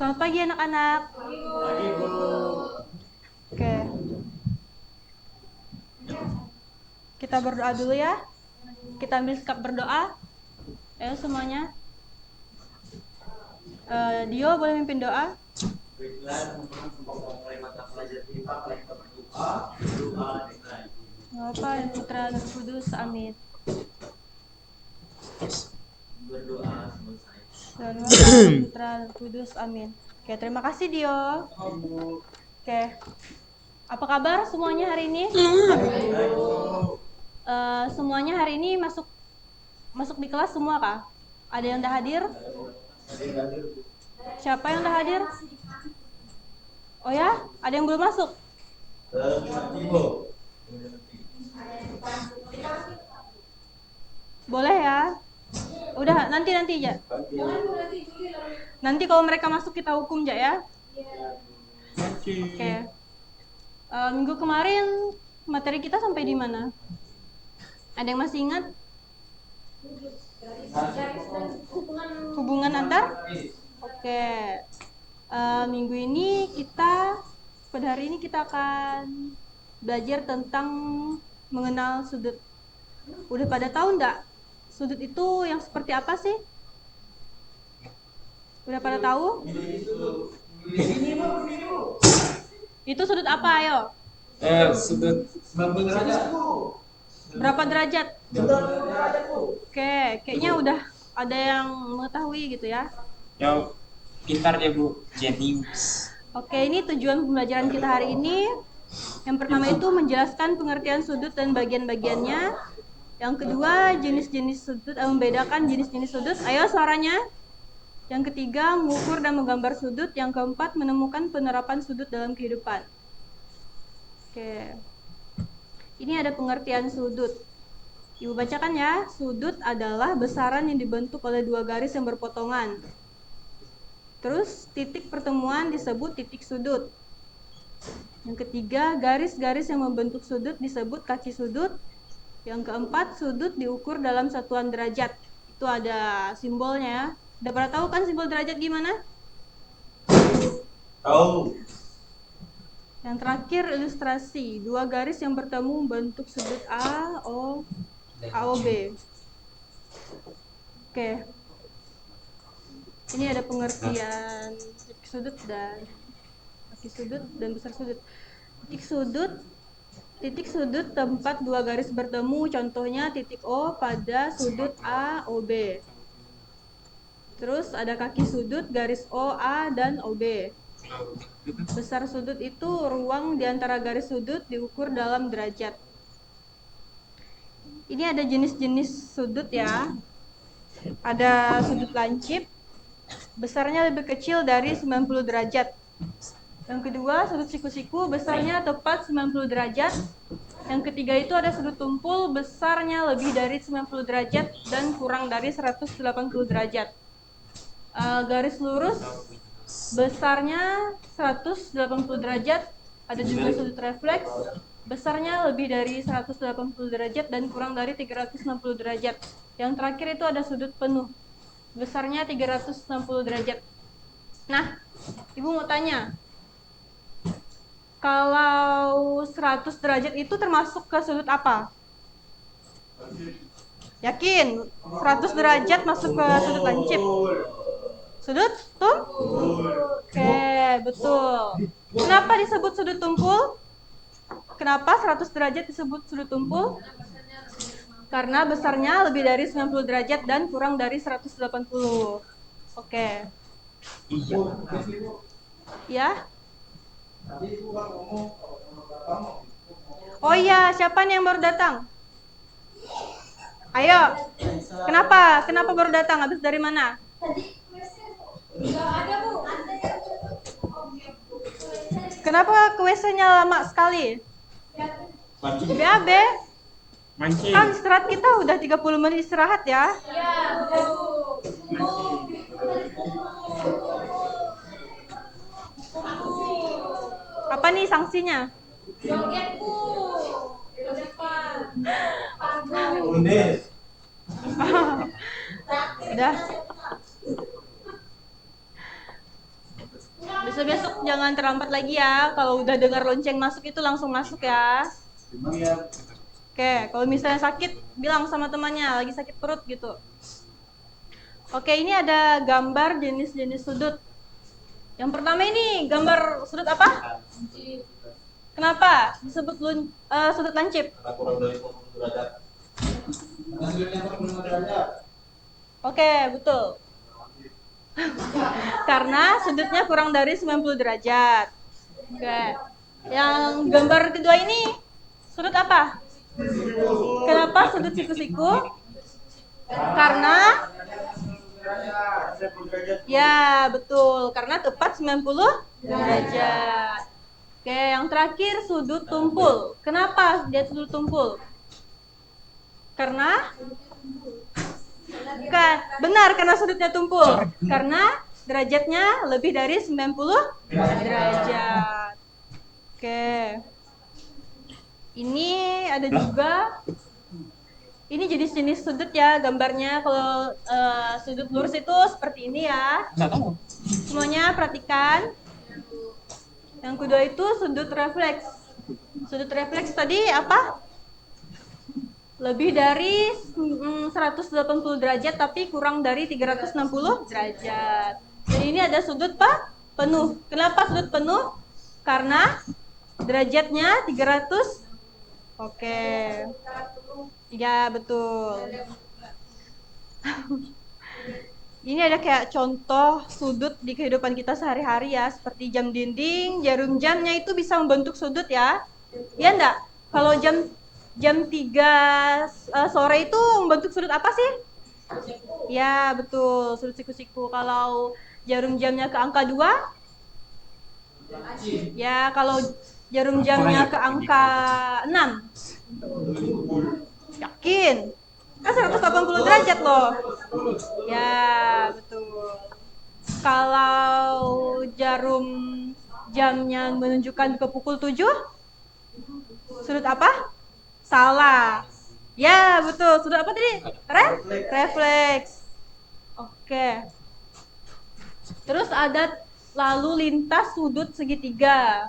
Selamat pagi anak-anak. Oke, kita berdoa dulu ya. Kita ambil sikap berdoa. Ayo semuanya. Dio boleh mimpin doa? Bapa dan Putra dan Roh Kudus, amin. Berdoa selesai. Dan Bapa dan Putra dan Roh Kudus, amin. Oke, terima kasih Dio. Oke, apa kabar semuanya hari ini? Semuanya hari ini masuk di kelas semua kah? Ada yang udah hadir? Siapa yang udah hadir? Oh ya, ada yang belum masuk? Boleh ya? Udah, nanti ya. Nanti kalau mereka masuk kita hukum ya. Oke. Minggu kemarin materi kita sampai di mana? Ada yang masih ingat? Hubungan antar? Oke. Minggu ini pada hari ini kita akan belajar tentang mengenal sudut. Udah pada tahu enggak? Sudut itu yang seperti apa sih? Udah pada tahu? Itu sudut apa, ayo? Sudut Berapa derajat? Oke, kayaknya udah ada yang mengetahui gitu ya. yang pintar ya Bu, jenius. Oke, ini tujuan pembelajaran kita hari ini. Yang pertama itu menjelaskan pengertian sudut dan bagian-bagiannya. Yang kedua, jenis-jenis sudut, membedakan jenis-jenis sudut. Ayo suaranya. Yang ketiga, mengukur dan menggambar sudut. Yang keempat, menemukan penerapan sudut dalam kehidupan. Oke. Ini ada pengertian sudut. Ibu bacakan ya. Sudut adalah besaran yang dibentuk oleh dua garis yang berpotongan. Terus titik pertemuan disebut titik sudut. Yang ketiga, garis-garis yang membentuk sudut disebut kaki sudut. Yang keempat, sudut diukur dalam satuan derajat. Itu ada simbolnya. Udah pernah tahu kan simbol derajat gimana? Tahu. Yang terakhir, ilustrasi. Dua garis yang bertemu membentuk sudut AOB. Oke. Ini ada pengertian titik sudut dan kaki sudut dan besar sudut. Titik sudut tempat dua garis bertemu, contohnya titik O pada sudut AOB. Terus ada kaki sudut garis OA dan OB. Besar sudut itu ruang di antara garis sudut diukur dalam derajat. Ini ada jenis-jenis sudut ya. Ada sudut lancip, besarnya lebih kecil dari 90 derajat. Yang kedua, sudut siku-siku, besarnya tepat 90 derajat. Yang ketiga itu ada sudut tumpul, besarnya lebih dari 90 derajat dan kurang dari 180 derajat. Garis lurus, besarnya 180 derajat. Ada juga sudut refleks, besarnya lebih dari 180 derajat dan kurang dari 360 derajat. Yang terakhir itu ada sudut penuh, besarnya 360 derajat. Nah, Ibu mau tanya, kalau 100 derajat itu termasuk ke sudut apa? Yakin? 100 derajat masuk ke sudut lancip? Sudut tumpul? Oke, betul. Kenapa disebut sudut tumpul? Kenapa 100 derajat disebut sudut tumpul? Karena besarnya lebih dari 90 derajat dan kurang dari 180. Oke. Ya? Oh iya, siapa nih yang baru datang? Ayo. Kenapa? Kenapa baru datang? Habis dari mana? Kenapa ke WC-nya lama sekali? BAB. Mancing. Kan istirahat kita udah 30 menit istirahat ya. Apa nih sanksinya? Udah. Besok-besok jangan terlambat lagi ya. Kalau udah dengar lonceng masuk itu langsung masuk ya. Oke, kalau misalnya sakit, bilang sama temannya lagi sakit perut gitu. Oke, ini ada gambar jenis-jenis sudut. Yang pertama ini gambar sudut apa? Kenapa disebut sudut lancip? Kurang dari 40 derajat. Oke, betul. Karena sudutnya kurang dari 90 derajat. Oke. Yang gambar kedua ini sudut apa? Kenapa sudut siku-siku? Karena ya, betul. Karena tepat 90 derajat. Oke, yang terakhir sudut tumpul. Kenapa dia sudut tumpul? Karena bukan, benar karena sudutnya tumpul. Karena derajatnya lebih dari 90 derajat. Oke. Ini ada juga. Ini jenis-jenis sudut ya gambarnya. Kalau sudut lurus itu seperti ini ya. Semuanya perhatikan. Yang kedua itu sudut refleks. Sudut refleks tadi apa? Lebih dari 180 derajat tapi kurang dari 360 derajat. Dan ini ada sudut penuh. Kenapa sudut penuh? Karena derajatnya 300. Oke. Ya, betul. Ini ada kayak contoh sudut di kehidupan kita sehari-hari ya, seperti jam dinding, jarum jamnya itu bisa membentuk sudut ya. Iya enggak? Kalau jam 3 sore itu membentuk sudut apa sih? Ya, betul, sudut siku-siku. Kalau jarum jamnya ke angka 2? Ya, kalau jarum jamnya ke angka 6? Yakin? Kan 180 derajat loh. Ya, betul. Kalau jarum jamnya menunjukkan ke pukul 7? Sudut apa? Salah. Ya, betul. Sudut apa tadi? Refleks. Oke. Terus ada lalu lintas sudut segitiga.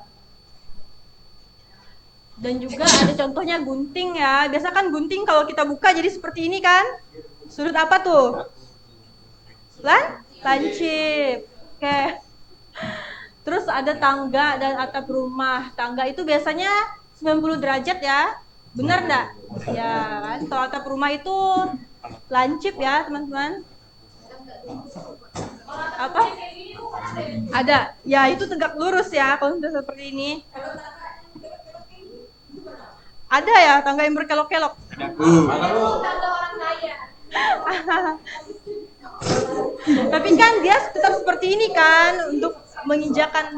Dan juga ada contohnya gunting ya. Biasa kan gunting kalau kita buka jadi seperti ini kan? Sudut apa tuh? Lancip. Oke. Terus ada tangga dan atap rumah. Tangga itu biasanya 90 derajat ya. Benar enggak? Ya kan? Kalau atap rumah itu lancip ya, teman-teman. Apa? Ada. Ya, itu tegak lurus ya kalau sudah seperti ini. Ada ya tangga yang berkelok-kelok. Tapi kan dia tetap seperti ini kan untuk menginjakan.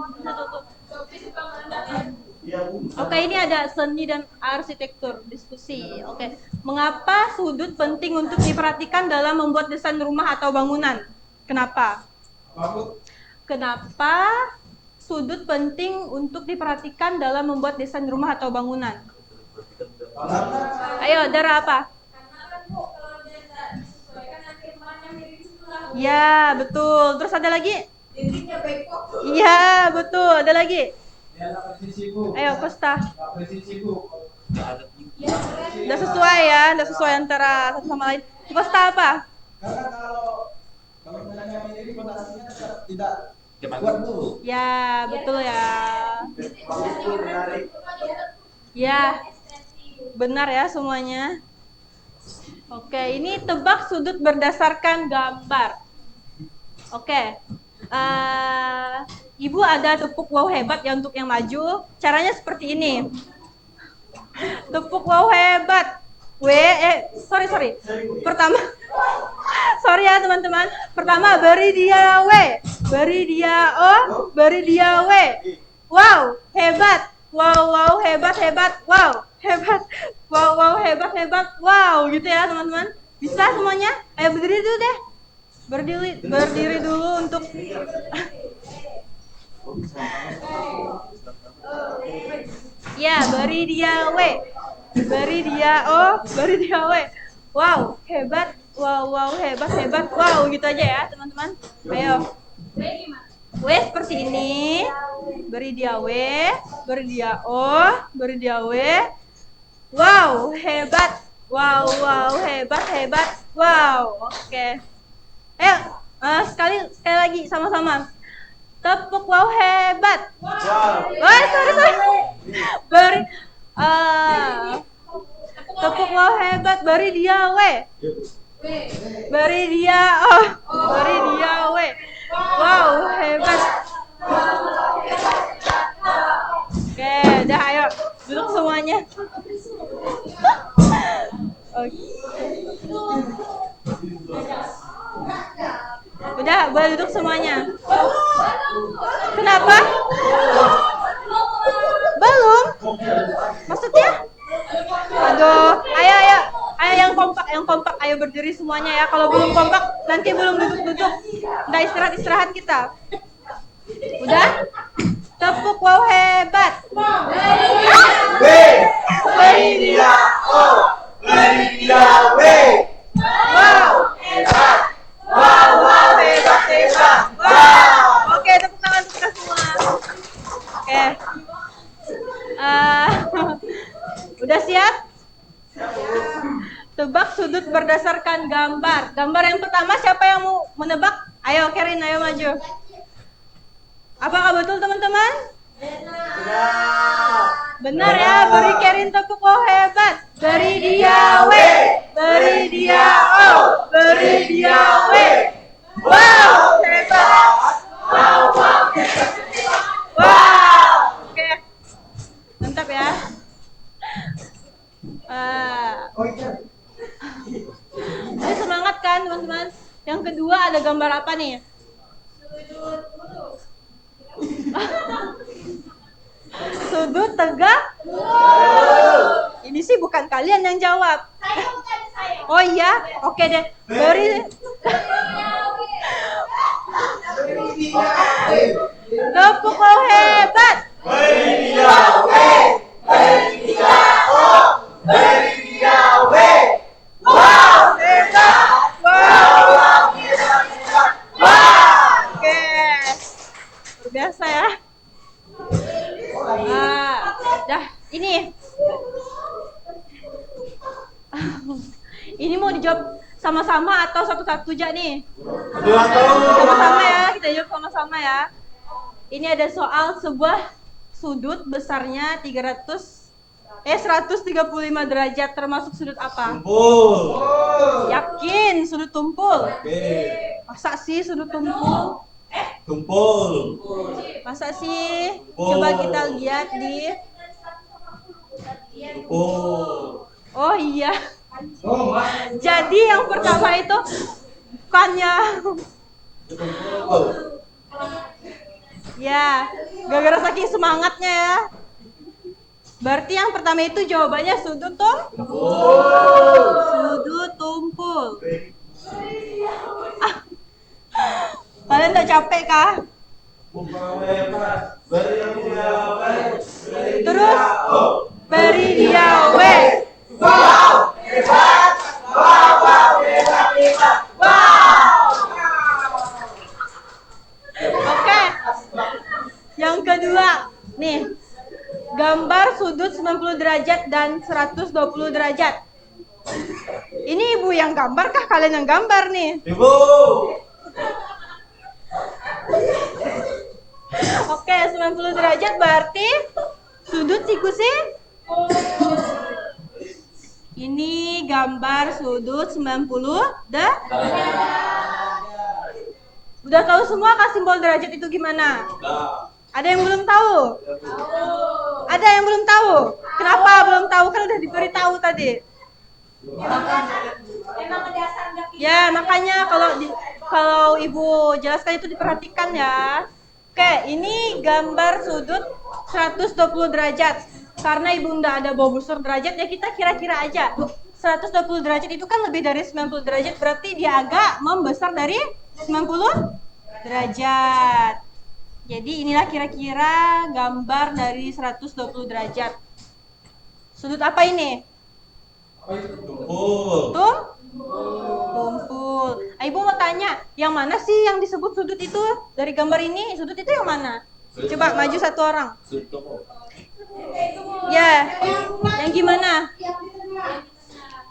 Oke, ini ada seni dan arsitektur diskusi. Oke, mengapa sudut penting untuk diperhatikan dalam membuat desain rumah atau bangunan? Kenapa? Kenapa sudut penting untuk diperhatikan dalam membuat desain rumah atau bangunan? Ayo, Dara apa? Ya, betul. Terus ada lagi? Iya, betul. Ada lagi? Ayo, Costa. Udah sesuai ya, udah sesuai antara satu sama lain. Costa apa? Karena kalau ini fondasinya tidak kuat dulu. Ya, betul ya. Ya, benar ya semuanya. Oke, ini tebak sudut berdasarkan gambar. Oke. Ibu ada tepuk wow hebat ya untuk yang maju. Caranya seperti ini. Tepuk wow hebat. Sorry. Pertama, sorry ya teman-teman. Pertama beri dia W, beri dia O, beri dia W. Wow, hebat. Wow, hebat. Wow, hebat. Wow, hebat. Wow, gitu ya teman-teman. Bisa semuanya? Ayo berdiri dulu deh. Berdiri dulu untuk ya, beri dia W, beri dia O, beri dia W. Wow, hebat. Wow, hebat. Wow, gitu aja ya teman-teman. Ayo. W seperti ini. Beri dia W, beri dia O, beri dia W. Wow, hebat. Wow, hebat. Wow, oke. Ayo, sekali lagi sama-sama. Tepuk wow hebat. Wah, sorry. Beri, tepuk wow hebat. Beri dia W. Beri dia O. Beri dia W. Wow, hebat. Oke, udah ayo duduk semuanya. Oke. Udah, boleh duduk semuanya. Kenapa? Belum? Maksudnya? Aduh, ayo yang kompak, ayo berdiri semuanya ya. Kalau belum kompak, nanti belum duduk-duduk. Nggak istirahat kita. Udah? Tepuk wow hebat. Beri dia O, beri dia W. Wow, hebat. Wow, hebat. Wow. Oke, tepuk tangan untuk kita semua. Oke. Udah siap? Tebak sudut berdasarkan gambar. Gambar yang pertama siapa yang mau menebak? Ayo Kerin, ayo maju. Apakah betul teman-teman? Benar ya, beri Kerin tepuk wow hebat. Beri dia W, beri dia O, beri dia W. Wow, hebat. Wow. Oke. Mantap ya. Jadi semangat kan teman-teman? Yang kedua ada gambar apa nih? Sudut tegak. Ini sih bukan kalian yang jawab. Oh iya, oke deh. Beri tepuk wow hebat. Beri dia W, beri dia O, beri dia W. Wow, hebat. Wow. Oke. Luar biasa ya. Dah, ini. Ini mau dijawab sama-sama atau satu-satu aja nih? Sama-sama ya, kita jawab sama-sama ya. Ini ada soal sebuah sudut besarnya 135 derajat, termasuk sudut apa? Tumpul. Yakin sudut tumpul? Oke. Masa sih sudut tumpul? Tumpul. Masa sih? Coba kita lihat di. Tumpul. Oh iya. Oh, Jadi yang pertama itu bukannya. Ya, gara-gara saking semangatnya ya. Berarti yang pertama itu jawabannya sudut sudut tumpul. Kalian udah capek kah? Terus beri dia W. Wow, hebat. Wow, hebat. Wow. Oke. Yang kedua, nih. Gambar sudut 90 derajat dan 120 derajat. Ini ibu yang gambar kah kalian yang gambar nih? Ibu. Oke, 90 derajat berarti sudut sikusi. Ini gambar sudut 90 derajat. Udah tahu semua kah simbol derajat itu gimana? Ada yang belum tahu? Ada yang belum tahu? Kenapa belum tahu? Kan udah diberitahu tadi. Ya, makanya kalau Ibu jelaskan itu diperhatikan ya. Oke, ini gambar sudut 120 derajat. Karena Ibunda ada bawa busur derajat, ya kita kira-kira aja. 120 derajat itu kan lebih dari 90 derajat, berarti dia agak membesar dari 90 derajat. Jadi inilah kira-kira gambar dari 120 derajat. Sudut apa ini? Tumpul. Tumpul. Ibu mau tanya tanya, yang mana sih yang disebut sudut itu? Dari gambar ini, sudut itu yang mana? Coba maju satu orang. Ya, yang gimana?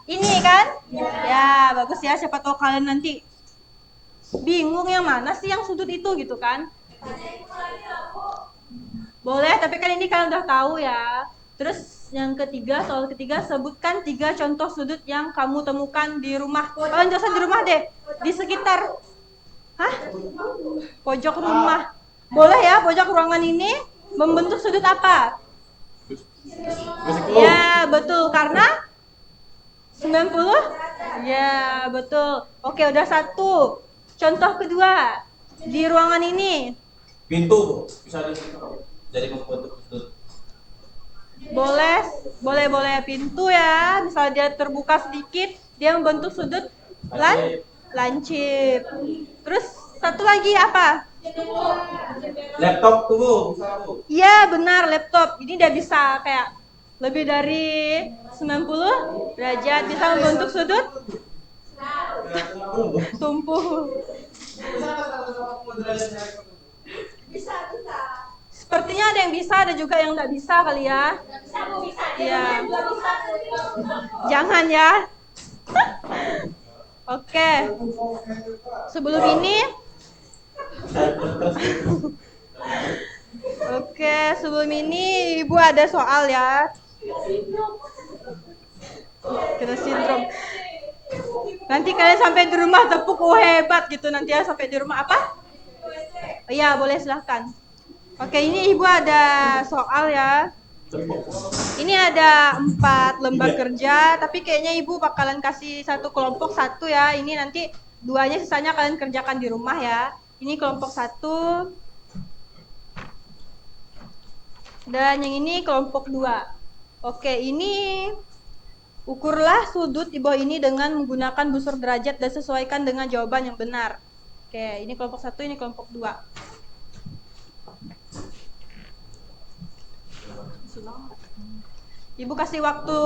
Ini kan? Ya, bagus ya. Siapa tahu kalian nanti bingung yang mana sih yang sudut itu gitu kan? Boleh, tapi kan ini kalian udah tahu ya. Terus yang ketiga, soal ketiga, sebutkan 3 contoh sudut yang kamu temukan di rumah. Kalian jelasin di rumah deh, di sekitar. Hah? Pojok rumah. Boleh ya, pojok ruangan ini membentuk sudut apa? Ya, betul. Karena 90? Ya, betul. Oke, udah 1. Contoh kedua, di ruangan ini. Pintu bisa jadi membentuk sudut. Boleh pintu ya. Misalnya dia terbuka sedikit, dia membentuk sudut lancip. Terus satu lagi apa? Laptop tuh bisa tuh. Iya, benar, laptop. Ini dia bisa kayak lebih dari 90 derajat, bisa membentuk sudut tumpuh. Sepertinya ada yang bisa, ada juga yang nggak bisa kali ya. Iya. Jangan ya. Oke. Sebelum ini. Oke, sebelum ini Ibu ada soal ya. Kena sindrom. Nanti kalian sampai di rumah tepuk hebat gitu nanti ya, sampai di rumah apa? Oh, iya, boleh silahkan. Oke, ini Ibu ada soal ya. Ini ada 4 lembar kerja, tapi kayaknya Ibu bakalan kasih satu kelompok 1 ya. Ini nanti 2-nya sisanya kalian kerjakan di rumah ya. Ini kelompok 1. Dan yang ini kelompok 2. Oke, ini ukurlah sudut di bawah ini dengan menggunakan busur derajat dan sesuaikan dengan jawaban yang benar. Oke, ini kelompok 1, ini kelompok 2. Ibu kasih waktu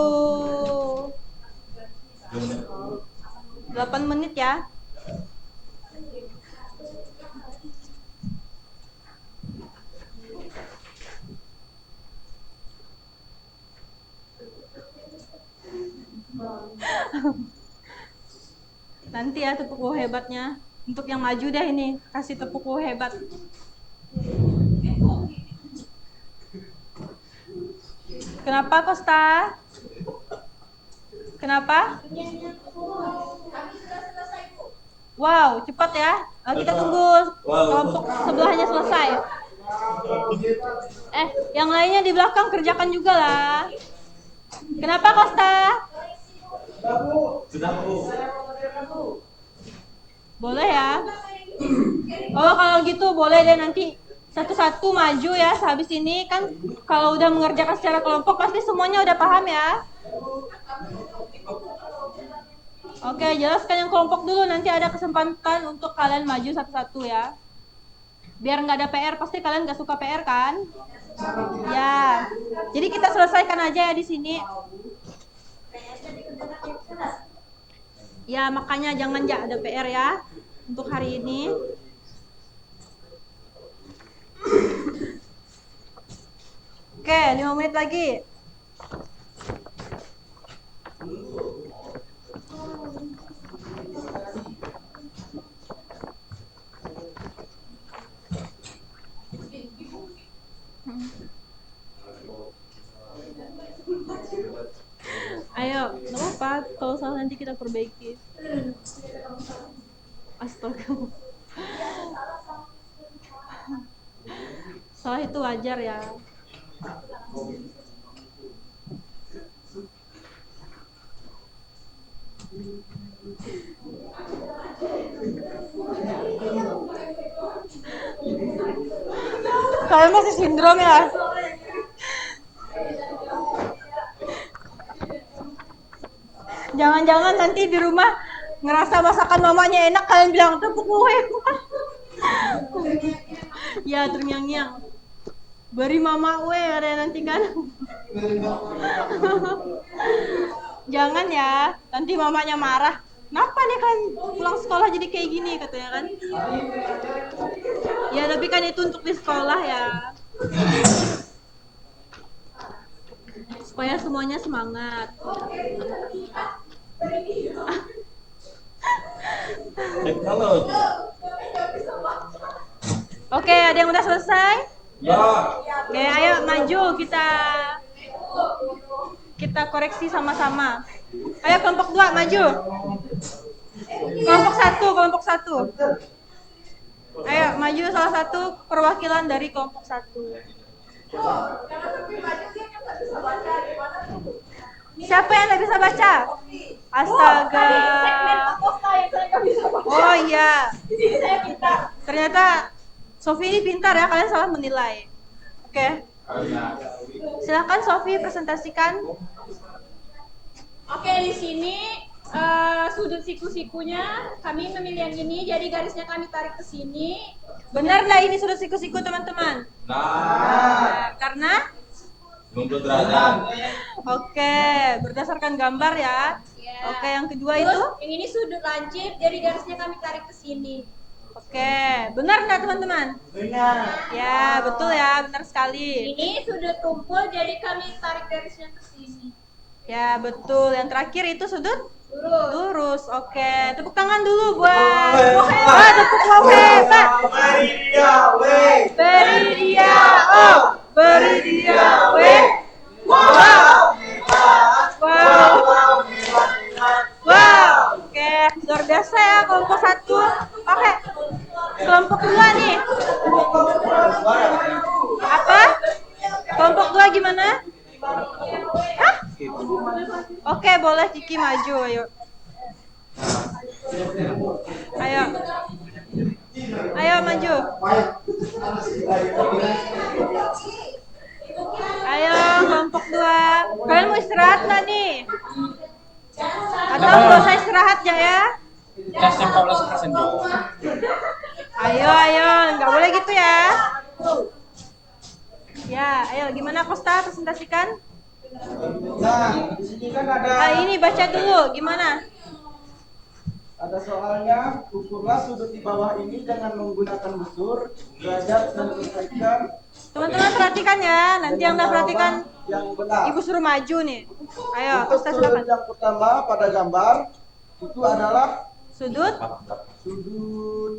8 menit ya. Nanti ya tepuk hebatnya. Untuk yang maju deh ini, kasih tepuk hebat. Kenapa Kosta? Kenapa? Wow, cepat ya. Kita tunggu kelompok sebelahnya selesai. Yang lainnya di belakang kerjakan juga lah. Kenapa Kosta? Boleh ya. Oh, kalau gitu boleh deh nanti satu-satu maju ya. Habis ini kan kalau udah mengerjakan secara kelompok pasti semuanya udah paham ya. Oke, jelaskan yang kelompok dulu, nanti ada kesempatan untuk kalian maju satu-satu ya. Biar nggak ada PR, pasti kalian nggak suka PR kan? Ya. Jadi kita selesaikan aja ya di sini. Ya, makanya jangan ada PR ya untuk hari ini. Oke, 5 menit lagi. Ayo, nggak apa-apa. Kalau salah nanti kita perbaiki. Astaga. Salah itu wajar ya. Kalian masih sindrom ya? Jangan-jangan nanti di rumah ngerasa masakan mamanya enak, kalian bilang tepuk kue. Ya, terngiang-ngiang. Beri mama kue ada nanti kan. Jangan ya, nanti mamanya marah. Kenapa nih kan pulang sekolah jadi kayak gini katanya kan? Ya tapi kan itu untuk di sekolah ya. Supaya semuanya semangat. Teknologi. Oke, ada yang udah selesai? Ya. Oke, ayo maju kita koreksi sama-sama. Ayo kelompok 2 maju. Kelompok 1. Ayo maju salah satu perwakilan dari kelompok 1. Siapa yang nggak bisa baca? Astaga. Oh iya. Ternyata Sofi ini pintar ya, kalian salah menilai. Oke. Silakan Sofi presentasikan. Oke, di sini sudut siku-sikunya kami memilih yang ini, jadi garisnya kami tarik ke sini. Benar nggak ini sudut siku-siku teman-teman? Nah. Karena 90 derajat. Oke, berdasarkan gambar ya. Ya. Oke, yang kedua Terus, itu? yang ini sudut lancip, jadi garisnya kami tarik ke sini. Oke, benar nggak teman-teman? Benar. Ya, betul ya, benar sekali. Ini sudut tumpul, jadi kami tarik garisnya ke sini. Ya, betul. Yang terakhir itu sudut Lurus. lurus. Oke, tepuk tangan dulu buat tepuk wow hebat. Beri dia, weh. Beri dia oh, beri dia weh. Wow. Wow. Wow. Wow. Oke, luar biasa ya kelompok 1. Oke. Kelompok 2 nih. Apa? Kelompok 2 gimana? Hah? Oke, boleh Kiki maju, ayo. Ayo. Ayo maju. Ayo kelompok 2. Kalian mau istirahat nggak nih? Atau nggak usah istirahat ya? Tesnya 14% dulu. Ayo, nggak boleh gitu ya. Ya, ayo gimana Kosta presentasikan? Nah, di sini kan ada Ini baca dulu, gimana? soalnya, ukurlah sudut di bawah ini dengan menggunakan busur, derajat dan selesaikan. Teman-teman perhatikan ya, nanti yang udah perhatikan yang benar. Ibu suruh maju nih. Ayo, Untuk Kosta sudut silakan. yang pertama pada gambar itu adalah Sudut sudut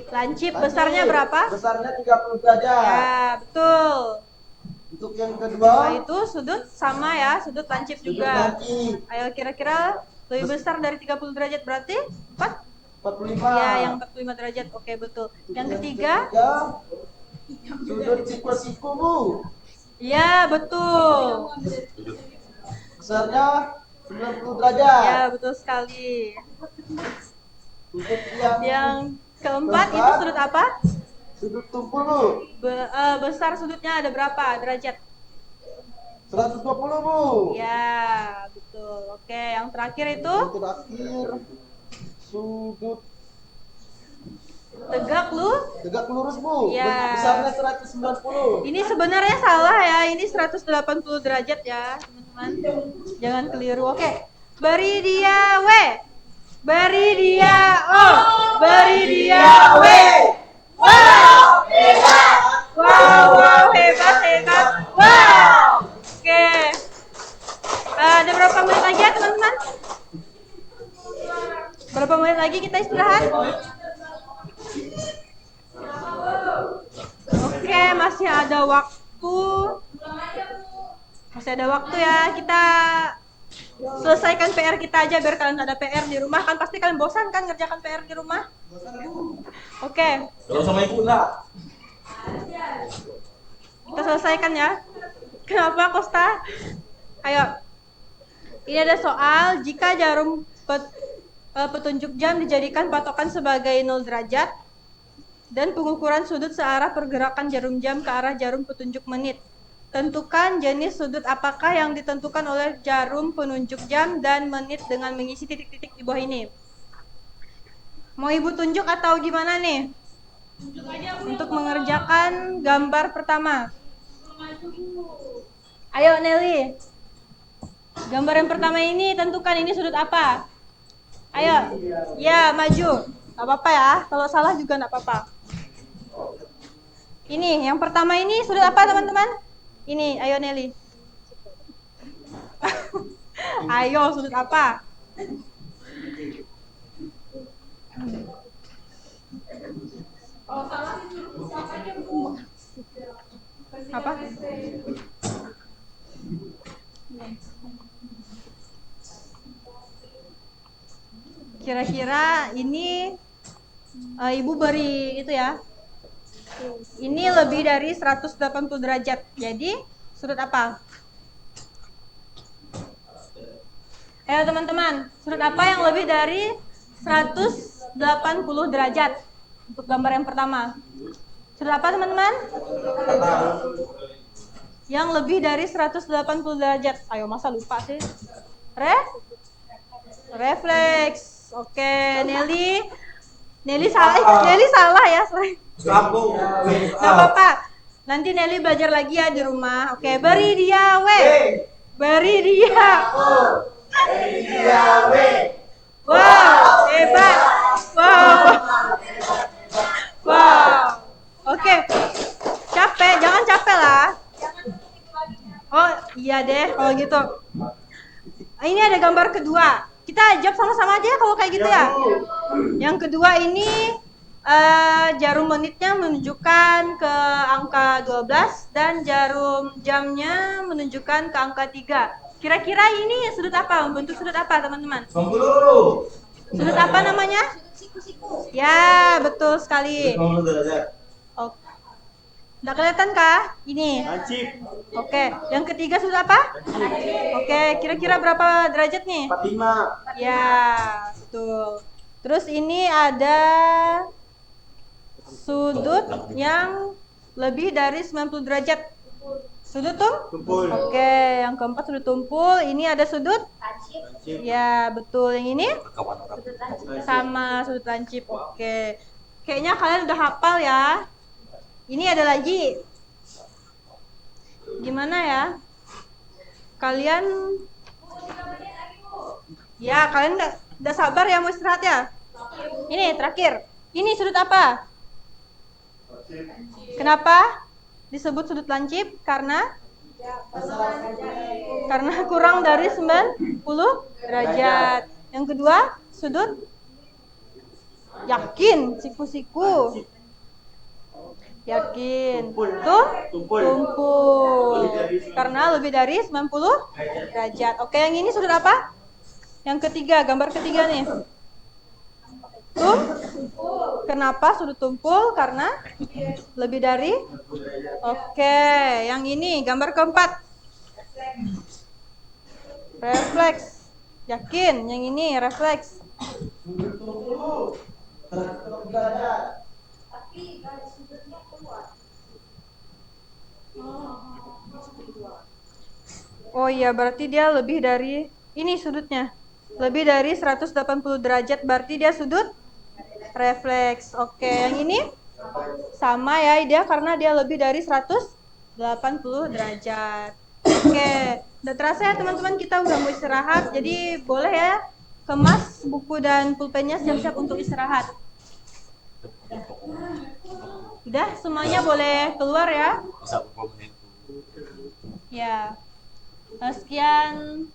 lancip besarnya berapa? Besarnya 30 derajat. Ya, betul. Untuk yang Nah, kedua, itu sudut sama ya, sudut lancip sudut juga. lancip Ayo kira-kira lebih besar dari 30 derajat berarti 4? 45. Ya, yang 45 derajat. Oke, betul. Yang ketiga? Sudut siku-siku, Bu. Ya, betul. Besarnya 90 derajat. Ya, betul sekali. Untuk Yang keempat itu sudut apa? sudut tumpul, Bu. Besar sudutnya ada berapa derajat? 120, Bu. Ya, betul. Oke, yang terakhir itu Yang terakhir sudut tegak tegak lurus, Bu. Ya. Besarnya 190. Ini sebenarnya salah ya. Ini 180 derajat ya, teman-teman. Jangan keliru. Oke. Beri dia W. Beri dia O. Beri dia W. Wow, hebat. Wow, hebat. Wow. Oke. Ada berapa menit lagi ya, teman-teman? Berapa menit lagi kita istirahat? Oke, masih ada waktu. Masih ada waktu ya. Kita selesaikan PR kita aja biar kalian ada PR di rumah. Kan pasti kalian bosan kan ngerjakan PR di rumah? Oke, Kalau sama ibu lah. kita selesaikan ya. Kenapa Kosta? Ayo. Ini ada soal jika jarum petunjuk jam dijadikan patokan sebagai 0 derajat dan pengukuran sudut searah pergerakan jarum jam ke arah jarum petunjuk menit. Tentukan jenis sudut apakah yang ditentukan oleh jarum penunjuk jam dan menit dengan mengisi titik-titik di bawah ini. Mau ibu tunjuk atau gimana nih? Untuk mengerjakan gambar pertama. Ayo Nelly. Gambar yang pertama ini tentukan ini sudut apa? Ayo, ya maju. Gak apa-apa ya, kalau salah juga gak apa-apa. Ini, yang pertama ini sudut apa teman-teman? Ini, ayo Nelly. Ayo, sudut apa? Kalau salah disuruh pusat aja Bu. Apa? Kira-kira ini Ibu beri itu ya. Ini lebih dari 180 derajat. Jadi sudut apa? Ayo teman-teman, sudut apa yang lebih dari 180 derajat? Untuk gambar yang pertama. Sudut apa teman-teman? Yang lebih dari 180 derajat. Ayo masa lupa sih? Refleks. Oke, Nelly salah ya, sorry. Kampung. Gak apa-apa. Nanti Nelly belajar lagi ya di rumah. Oke, beri dia W. Beri dia. Beri dia W. Wow, hebat. Wow. Oke. Capek, jangan capek lah. Oh, iya deh kalau gitu. Ini ada gambar kedua. Kita jawab sama-sama aja ya kalau kayak gitu ya. Yang kedua ini jarum menitnya menunjukkan ke angka 12 dan jarum jamnya menunjukkan ke angka 3. Kira-kira ini sudut apa? Bentuk sudut apa, teman-teman? 90. Sudut apa namanya? Ya, betul sekali. 90 derajat. Oke. Udah kelihatan kah? Ini. Lancip. Oke, yang ketiga sudut apa? Oke, kira-kira berapa derajat nih? 45. Ya, betul. Terus ini ada sudut yang lebih dari 90 derajat. Sudut Tumpul. Oke, yang keempat sudut tumpul. Ini ada sudut? Lancip. Ya, betul. Yang ini? Sama sudut lancip. Oke. Kayaknya kalian udah hafal ya. Ini ada lagi. Gimana ya? Kalian udah sabar ya mau istirahat ya? Ini terakhir. Ini sudut apa? Kenapa disebut sudut lancip? Karena kurang dari 90 derajat. Yang kedua, sudut yakin, siku-siku. Yakin. Tumpul. Karena lebih dari 90 derajat. Oke, yang ini sudut apa? Yang ketiga, gambar ketiga nih. Kenapa sudut tumpul? Karena lebih dari. Oke, yang ini gambar keempat. Refleks. Yakin, yang ini refleks. Oh iya, berarti dia lebih dari ini sudutnya. Lebih dari 180 derajat, berarti dia sudut refleks. Oke, yang ini sama ya dia karena dia lebih dari 180 derajat. Oke, udah terasa ya teman-teman, kita udah mau istirahat. Jadi boleh ya kemas buku dan pulpennya, siap-siap untuk istirahat. Udah, semuanya boleh keluar ya. Ya. Sekian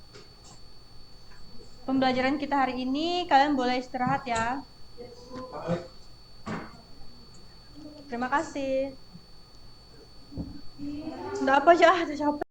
pembelajaran kita hari ini. Kalian boleh istirahat ya. Terima kasih. Udah apa aja, udah capek.